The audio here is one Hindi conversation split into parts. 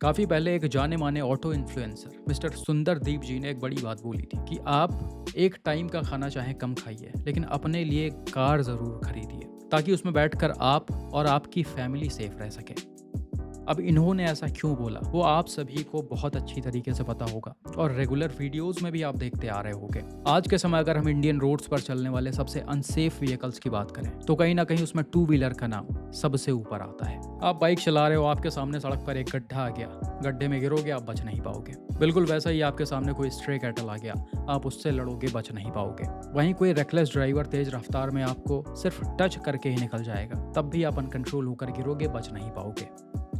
काफ़ी पहले एक जाने माने ऑटो इन्फ्लुएंसर मिस्टर सुंदरदीप जी ने एक बड़ी बात बोली थी कि आप एक टाइम का खाना चाहे कम खाइए, लेकिन अपने लिए कार ज़रूर खरीदिए ताकि उसमें बैठकर आप और आपकी फैमिली सेफ रह सके। अब इन्होंने ऐसा क्यों बोला वो आप सभी को बहुत अच्छी तरीके से पता होगा और रेगुलर वीडियोस में भी आप देखते आ रहे होंगे। आज के समय अगर हम इंडियन रोड्स पर चलने वाले सबसे अनसेफ व्हीकल्स की बात करें तो कहीं ना कहीं उसमें टू व्हीलर का नाम सबसे ऊपर आता है। आप बाइक चला रहे हो, आपके सामने सड़क पर एक गड्ढा आ गया, गड्ढे में गिरोगे, आप बच नहीं पाओगे। बिल्कुल वैसा ही आपके सामने कोई स्ट्रे कैटल आ गया, आप उससे लड़ोगे, बच नहीं पाओगे। वहीं कोई रेकलेस ड्राइवर तेज रफ्तार में आपको सिर्फ टच करके ही निकल जाएगा, तब भी आप अनकंट्रोल होकर गिरोगे, बच नहीं पाओगे।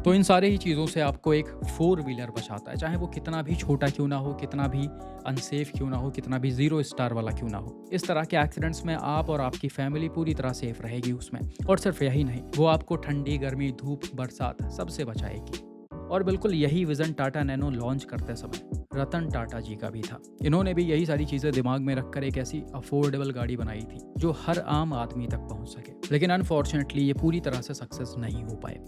तो इन सारे ही चीज़ों से आपको एक फोर व्हीलर बचाता है, चाहे वो कितना भी छोटा क्यों ना हो, कितना भी अनसेफ क्यों ना हो, कितना भी जीरो स्टार वाला क्यों ना हो। इस तरह के एक्सीडेंट्स में आप और आपकी फैमिली पूरी तरह सेफ रहेगी उसमें। और सिर्फ यही नहीं, वो आपको ठंडी, गर्मी, धूप, बरसात सबसे बचाएगी। और बिल्कुल यही विज़न टाटा नैनो लॉन्च करते समय रतन टाटा जी का भी था। इन्होंने भी यही सारी चीज़ें दिमाग में रखकर एक ऐसी अफोर्डेबल गाड़ी बनाई थी जो हर आम आदमी तक पहुंच सके, लेकिन अनफॉर्चुनेटली ये पूरी तरह से सक्सेस नहीं हो पाए।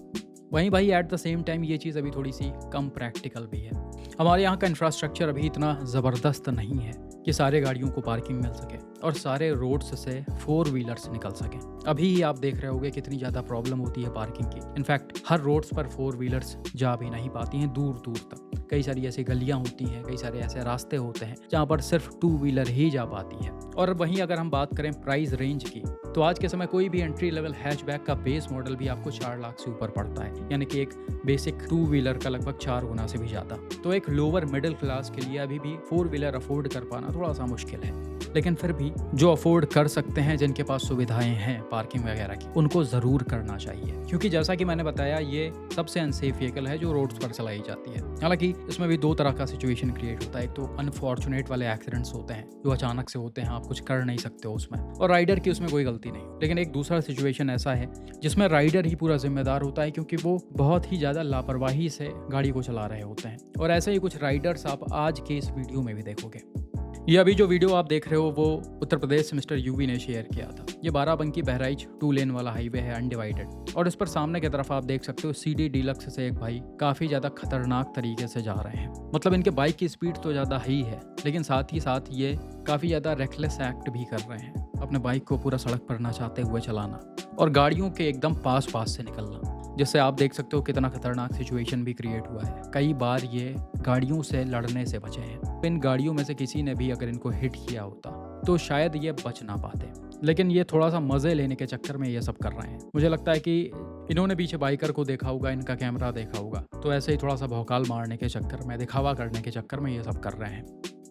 वहीं भाई एट द सेम टाइम ये चीज़ अभी थोड़ी सी कम प्रैक्टिकल भी है। हमारे यहाँ का इंफ्रास्ट्रक्चर अभी इतना ज़बरदस्त नहीं है कि सारे गाड़ियों को पार्किंग मिल सके और सारे रोड्स से फोर व्हीलर्स निकल सकें। अभी ही आप देख रहे होंगे कितनी ज़्यादा प्रॉब्लम होती है पार्किंग की। इनफैक्ट हर रोड्स पर फोर व्हीलर्स जा भी नहीं पाती हैं दूर दूर तक। कई सारी ऐसी गलियाँ होती हैं, कई सारे ऐसे रास्ते होते हैं जहाँ पर सिर्फ टू व्हीलर ही जा पाती है। और वहीं अगर हम बात करें प्राइस रेंज की, तो आज के समय कोई भी एंट्री लेवल हैचबैक का बेस मॉडल भी आपको 4 लाख से ऊपर पड़ता है, यानी कि एक बेसिक टू व्हीलर का लगभग 4 गुना से भी ज़्यादा। तो एक लोअर मिडिल क्लास के लिए अभी भी फोर व्हीलर अफोर्ड कर पाना थोड़ा सा मुश्किल है। लेकिन फिर भी जो अफोर्ड कर सकते हैं, जिनके पास सुविधाएं हैं पार्किंग वगैरह की, उनको ज़रूर करना चाहिए, क्योंकि जैसा कि मैंने बताया ये सबसे अनसेफ व्हीकल है जो रोड्स पर चलाई जाती है। हालांकि इसमें भी दो तरह का सिचुएशन क्रिएट होता है। एक तो अनफॉर्चुनेट वाले एक्सीडेंट्स होते हैं जो अचानक से होते हैं, आप कुछ कर नहीं सकते हो उसमें, और राइडर की उसमें कोई गलती नहीं। लेकिन एक दूसरा सिचुएशन ऐसा है जिसमें राइडर ही पूरा जिम्मेदार होता है, क्योंकि वो बहुत ही ज़्यादा लापरवाही से गाड़ी को चला रहे होते हैं। और ऐसे ही कुछ राइडर्स आप आज के इस वीडियो में भी देखोगे। ये अभी जो वीडियो आप देख रहे हो वो उत्तर प्रदेश से मिस्टर यूवी ने शेयर किया था। ये बाराबंकी बहराइच 2 लेन वाला हाईवे है, अनडिवाइडेड, और इस पर सामने की तरफ आप देख सकते हो सीडी डीलक्स से एक भाई काफ़ी ज़्यादा खतरनाक तरीके से जा रहे हैं। मतलब इनके बाइक की स्पीड तो ज़्यादा ही है, लेकिन साथ ही साथ ये काफ़ी ज़्यादा रेकलेस एक्ट भी कर रहे हैं, अपने बाइक को पूरा सड़क पर ना चाहते हुए चलाना और गाड़ियों के एकदम पास से निकलना, जिससे आप देख सकते हो कितना खतरनाक सिचुएशन भी क्रिएट हुआ है। कई बार ये गाड़ियों से लड़ने से बचे हैं। इन गाड़ियों में से किसी ने भी अगर इनको हिट किया होता तो शायद ये बच ना पाते, लेकिन ये थोड़ा सा मज़े लेने के चक्कर में ये सब कर रहे हैं। मुझे लगता है कि इन्होंने पीछे बाइकर को देखा होगा, इनका कैमरा देखा होगा, तो ऐसे ही थोड़ा सा भौकाल मारने के चक्कर में, दिखावा करने के चक्कर में ये सब कर रहे हैं।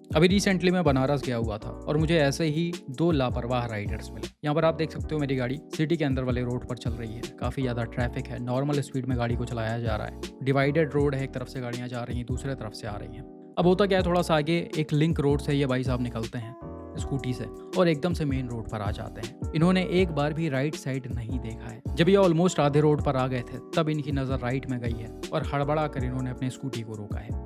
अभी रिसेंटली मैं बनारस गया हुआ था और मुझे ऐसे ही 2 लापरवाह राइडर्स मिले। यहाँ पर आप देख सकते हो मेरी गाड़ी सिटी के अंदर वाले रोड पर चल रही है, काफ़ी ज़्यादा ट्रैफिक है, नॉर्मल स्पीड में गाड़ी को चलाया जा रहा है, डिवाइडेड रोड है, एक तरफ से गाड़ियाँ जा रही हैं, दूसरे तरफ से आ रही हैं। अब होता क्या है, थोड़ा सा आगे एक लिंक रोड से ये भाई साहब निकलते हैं स्कूटी से और एकदम से मेन रोड पर आ जाते हैं। इन्होंने एक बार भी राइट साइड नहीं देखा है। जब ये ऑलमोस्ट आधे रोड पर आ गए थे तब इनकी नज़र राइट में गई है और हड़बड़ा कर इन्होंने अपनी स्कूटी को रोका है।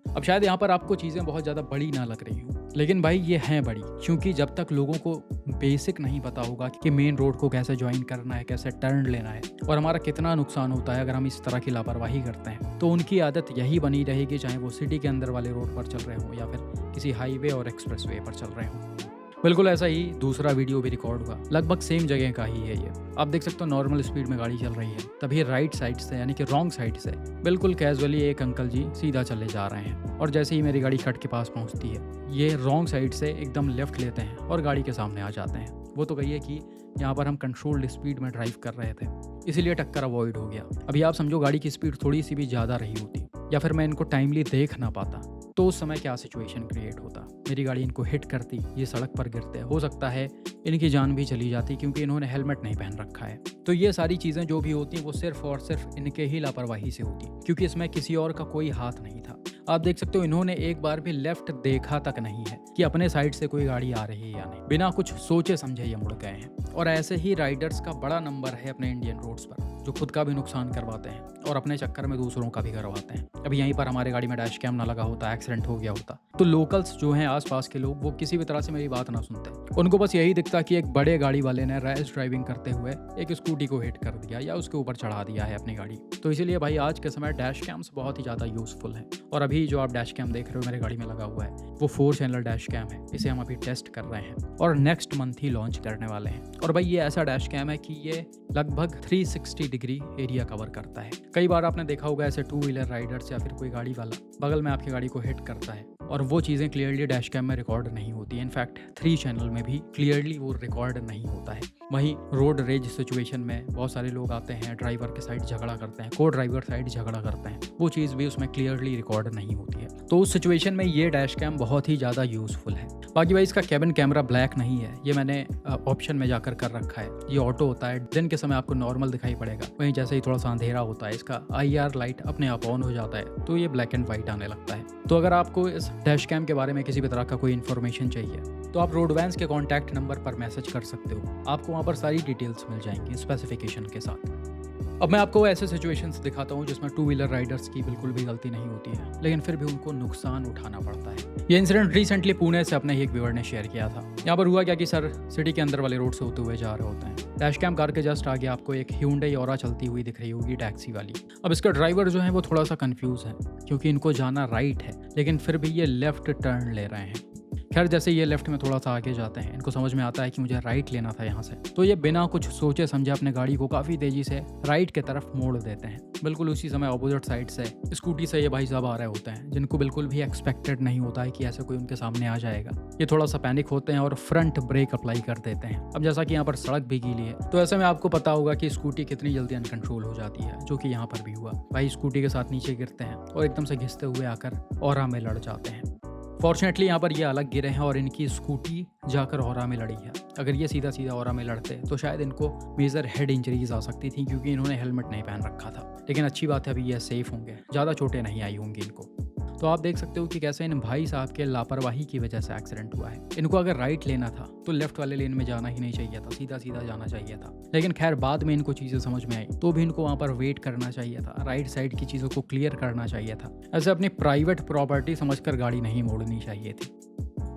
अब शायद यहाँ पर आपको चीज़ें बहुत ज़्यादा बड़ी ना लग रही हूँ, लेकिन भाई ये हैं बड़ी, क्योंकि जब तक लोगों को बेसिक नहीं पता होगा कि मेन रोड को कैसे ज्वाइन करना है, कैसे टर्न लेना है और हमारा कितना नुकसान होता है अगर हम इस तरह की लापरवाही करते हैं, तो उनकी आदत यही बनी रहेगी, चाहे वो सिटी के अंदर वाले रोड पर चल रहे हों या फिर किसी हाईवे और एक्सप्रेसवे पर चल रहे हों। बिल्कुल ऐसा ही दूसरा वीडियो भी रिकॉर्ड हुआ, लगभग सेम जगह का ही है ये। आप देख सकते हो नॉर्मल स्पीड में गाड़ी चल रही है, तभी राइट साइड से यानी कि रॉन्ग साइड से बिल्कुल कैजुअली एक अंकल जी सीधा चले जा रहे हैं और जैसे ही मेरी गाड़ी खट के पास पहुंचती है ये रॉन्ग साइड से एकदम लेफ्ट लेते हैं और गाड़ी के सामने आ जाते हैं। वो तो कहिए कि यहाँ पर हम कंट्रोल्ड स्पीड में ड्राइव कर रहे थे, इसीलिए टक्कर अवॉइड हो गया। अभी आप समझो गाड़ी की स्पीड थोड़ी सी भी ज़्यादा रही होती या फिर मैं इनको टाइमली देख ना पाता तो उस समय क्या सिचुएशन क्रिएट होता। मेरी गाड़ी इनको हिट करती, ये सड़क पर गिरते, हो सकता है इनकी जान भी चली जाती, क्योंकि इन्होंने हेलमेट नहीं पहन रखा है। तो ये सारी चीज़ें जो भी होती हैं वो सिर्फ और सिर्फ इनके ही लापरवाही से होती, क्योंकि इसमें किसी और का कोई हाथ नहीं था। आप देख सकते हो इन्होंने एक बार भी लेफ्ट देखा तक नहीं है कि अपने साइड से कोई गाड़ी आ रही है या नहीं। बिना कुछ सोचे समझे ये मुड़ गए हैं। और ऐसे ही राइडर्स का बड़ा नंबर है अपने इंडियन रोड्स पर, जो खुद का भी नुकसान करवाते हैं और अपने चक्कर में दूसरों का भी करवाते हैं। अभी यहीं पर हमारे गाड़ी में डैश कैम ना लगा होता, एक्सीडेंट हो गया होता, तो लोकल्स जो हैं आसपास के लोग, वो किसी भी तरह से मेरी बात ना सुनते। उनको बस यही दिखता कि एक बड़े गाड़ी वाले ने रैश ड्राइविंग करते हुए एक स्कूटी को हिट कर दिया या उसके ऊपर चढ़ा दिया है अपनी गाड़ी। तो इसीलिए भाई आज के समय डैश कैम्स बहुत ही ज़्यादा यूजफुल हैं। और अभी जो आप डैश कैम देख रहे हो मेरे गाड़ी में लगा हुआ है, वो 4 चैनल डैश कैम है। इसे हम अभी टेस्ट कर रहे हैं और नेक्स्ट मंथ ही लॉन्च करने वाले हैं। और भाई ये ऐसा डैश कैम है कि ये लगभग 360 डिग्री एरिया कवर करता है। कई बार आपने देखा होगा ऐसे 2 व्हीलर राइडर्स या फिर कोई गाड़ी वाला बगल में आपकी गाड़ी को हिट करता है और वो चीज़ें क्लियरली डैश कैम में रिकॉर्ड नहीं होती है। इनफैक्ट 3 चैनल में भी क्लियरली वो रिकॉर्ड नहीं होता है। वहीं रोड रेज सिचुएशन में बहुत सारे लोग आते हैं, ड्राइवर के साइड झगड़ा करते हैं, को ड्राइवर साइड झगड़ा करते हैं, वो चीज़ भी उसमें क्लियरली रिकॉर्ड नहीं होती है। तो उस सिचुएशन में ये डैश कैम बहुत ही ज़्यादा यूजफुल है। बाकी भाई इसका कैबिन कैमरा ब्लैक नहीं है, ये मैंने ऑप्शन में जाकर कर रखा है। ये ऑटो होता है, दिन के समय आपको नॉर्मल दिखाई पड़ेगा, वहीं जैसे ही थोड़ा सा अंधेरा होता है इसका IR लाइट अपने आप ऑन हो जाता है, तो ये ब्लैक एंड वाइट आने लगता है। तो अगर आपको इस डैश कैम के बारे में किसी भी तरह का कोई इन्फॉर्मेशन चाहिए तो आप रोडवैंस के कॉन्टैक्ट नंबर पर मैसेज कर सकते हो। आपको वहाँ पर सारी डिटेल्स मिल जाएंगी स्पेसिफिकेशन के साथ। अब मैं आपको ऐसे सिचुएशंस दिखाता हूँ जिसमें 2 व्हीलर राइडर्स की बिल्कुल भी गलती नहीं होती है, लेकिन फिर भी उनको नुकसान उठाना पड़ता है। ये इंसिडेंट रिसेंटली पुणे से अपने ही एक व्यूअर ने शेयर किया था। यहाँ पर हुआ क्या कि सर सिटी के अंदर वाले रोड से होते हुए जा रहे होते हैं। डैश कैम कार के जस्ट आगे आपको एक Hyundai Aura चलती हुई दिख रही होगी, टैक्सी वाली। अब इसका ड्राइवर जो है वो थोड़ा सा कंफ्यूज है क्योंकि इनको जाना राइट है, लेकिन फिर भी ये लेफ्ट टर्न ले रहे हैं। खैर जैसे ये लेफ्ट में थोड़ा सा आगे जाते हैं, इनको समझ में आता है कि मुझे राइट लेना था यहाँ से, तो ये बिना कुछ सोचे समझे अपने गाड़ी को काफ़ी तेज़ी से राइट की तरफ मोड़ देते हैं। बिल्कुल उसी समय ऑपोजिट साइड से स्कूटी से ये भाई साहब आ रहे होते हैं, जिनको बिल्कुल भी एक्सपेक्टेड नहीं होता है कि ऐसे कोई उनके सामने आ जाएगा। ये थोड़ा सा पैनिक होते हैं और फ्रंट ब्रेक अप्लाई कर देते हैं। अब जैसा कि यहाँ पर सड़क भी गीली है, तो ऐसे में आपको पता होगा कि स्कूटी कितनी जल्दी अनकंट्रोल हो जाती है, जो कि यहाँ पर भी हुआ। भाई स्कूटी के साथ नीचे गिरते हैं और एकदम से घिसते हुए आकर औरा में लड़ जाते हैं। फॉर्चुनेटली यहाँ पर ये अलग गिरे हैं और इनकी स्कूटी जाकर औरा में लड़ी है। अगर ये सीधा सीधा औरा में लड़ते तो शायद इनको मेजर हेड इंजरीज आ सकती थी, क्योंकि इन्होंने हेलमेट नहीं पहन रखा था। लेकिन अच्छी बात है अभी ये सेफ होंगे, ज़्यादा चोटें नहीं आई होंगी इनको। तो आप देख सकते हो कि कैसे इन भाई साहब के लापरवाही की वजह से एक्सीडेंट हुआ है। इनको अगर राइट लेना था तो लेफ्ट वाले लेन में जाना ही नहीं चाहिए था, सीधा सीधा जाना चाहिए था। लेकिन खैर बाद में इनको चीज़ें समझ में आई, तो भी इनको वहाँ पर वेट करना चाहिए था, राइट साइड की चीज़ों को क्लियर करना चाहिए था। ऐसे अपनी प्राइवेट प्रॉपर्टी समझकर गाड़ी नहीं मोड़नी चाहिए थी।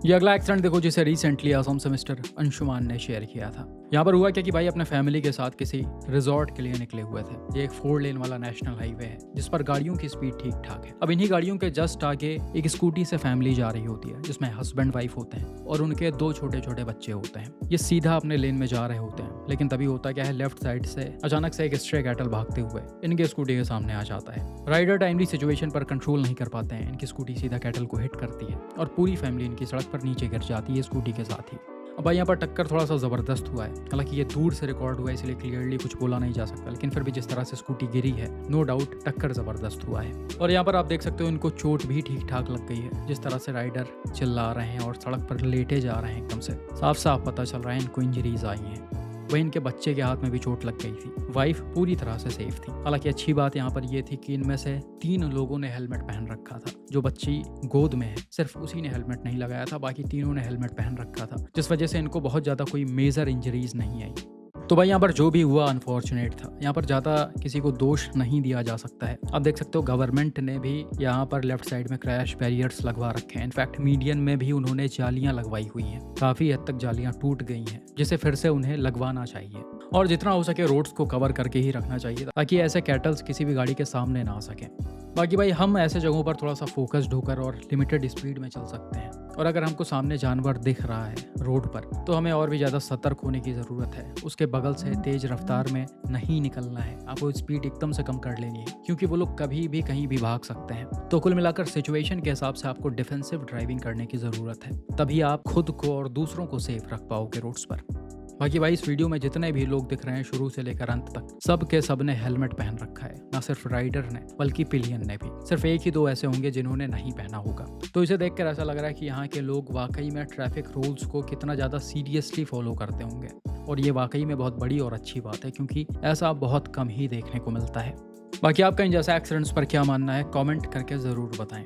ये अगला एक्सीडेंट देखो जिसे रिसेंटली असम से मिस्टर अंशुमान ने शेयर किया था। यहाँ पर हुआ क्या कि भाई अपने फैमिली के साथ किसी रिजॉर्ट के लिए निकले हुए थे। ये एक 4 लेन वाला नेशनल हाईवे है जिस पर गाड़ियों की स्पीड ठीक ठाक है। अब इन्हीं गाड़ियों के जस्ट आगे एक स्कूटी से फैमिली जा रही होती है, जिसमें हस्बैंड वाइफ होते हैं और उनके 2 छोटे छोटे बच्चे होते हैं। ये सीधा अपने लेन में जा रहे होते हैं, लेकिन तभी होता क्या है, लेफ्ट साइड से अचानक से एक स्ट्रे कैटल भागते हुए इनके स्कूटी के सामने आ जाता है। राइडर टाइमली सिचुएशन पर कंट्रोल नहीं कर पाते हैं, इनकी स्कूटी सीधा कैटल को हिट करती है और पूरी फैमिली इनकी सड़क पर नीचे गिर जाती है स्कूटी के साथ ही। अब भाई यहाँ पर टक्कर थोड़ा सा ज़बरदस्त हुआ है, हालांकि ये दूर से रिकॉर्ड हुआ है इसलिए क्लियरली कुछ बोला नहीं जा सकता, लेकिन फिर भी जिस तरह से स्कूटी गिरी है नो डाउट टक्कर ज़बरदस्त हुआ है। और यहाँ पर आप देख सकते हो इनको चोट भी ठीक ठाक लग गई है। जिस तरह से राइडर चिल्ला रहे हैं और सड़क पर लेटे जा रहे हैं, एकदम से साफ साफ पता चल रहा है इनको इंजरीज आई हैं। वहीं इनके बच्चे के हाथ में भी चोट लग गई थी। वाइफ पूरी तरह से सेफ थी। हालांकि अच्छी बात यहाँ पर यह थी कि इनमें से 3 लोगों ने हेलमेट पहन रखा था। जो बच्ची गोद में है सिर्फ उसी ने हेलमेट नहीं लगाया था, बाकी तीनों ने हेलमेट पहन रखा था, जिस वजह से इनको बहुत ज़्यादा कोई मेजर इंजरीज नहीं आई। तो भाई यहाँ पर जो भी हुआ अनफॉर्चुनेट था। यहाँ पर ज़्यादा किसी को दोष नहीं दिया जा सकता है। आप देख सकते हो गवर्नमेंट ने भी यहाँ पर लेफ्ट साइड में क्रैश बैरियर्स लगवा रखे हैं। इनफैक्ट मीडियन में भी उन्होंने जालियाँ लगवाई हुई हैं, काफ़ी हद तक जालियाँ टूट गई हैं, जिसे फिर से उन्हें लगवाना चाहिए और जितना हो सके रोड्स को कवर करके ही रखना चाहिए ताकि ऐसे कैटल्स किसी भी गाड़ी के सामने ना आ सकें। बाकी भाई हम ऐसे जगहों पर थोड़ा सा फोकस्ड होकर और लिमिटेड स्पीड में चल सकते हैं, और अगर हमको सामने जानवर दिख रहा है रोड पर तो हमें और भी ज़्यादा सतर्क होने की ज़रूरत है। उसके बगल से तेज़ रफ्तार में नहीं निकलना है, आपको स्पीड एकदम से कम कर लेनी है, क्योंकि वो लोग कभी भी कहीं भी भाग सकते हैं। तो कुल मिलाकर सिचुएशन के हिसाब से आपको डिफेंसिव ड्राइविंग करने की ज़रूरत है, तभी आप खुद को और दूसरों को सेफ रख पाओगे रोड्स पर। बाकी भाई इस वीडियो में जितने भी लोग दिख रहे हैं शुरू से लेकर अंत तक, सब के सब ने हेलमेट पहन रखा है। ना सिर्फ राइडर ने बल्कि पिलियन ने भी। सिर्फ 1 ही 2 ऐसे होंगे जिन्होंने नहीं पहना होगा। तो इसे देखकर ऐसा लग रहा है कि यहाँ के लोग वाकई में ट्रैफिक रूल्स को कितना ज़्यादा सीरियसली फॉलो करते होंगे, और ये वाकई में बहुत बड़ी और अच्छी बात है, क्योंकि ऐसा बहुत कम ही देखने को मिलता है। बाकी आपका इन जैसे एक्सीडेंट्स पर क्या मानना है कमेंट करके ज़रूर बताएं।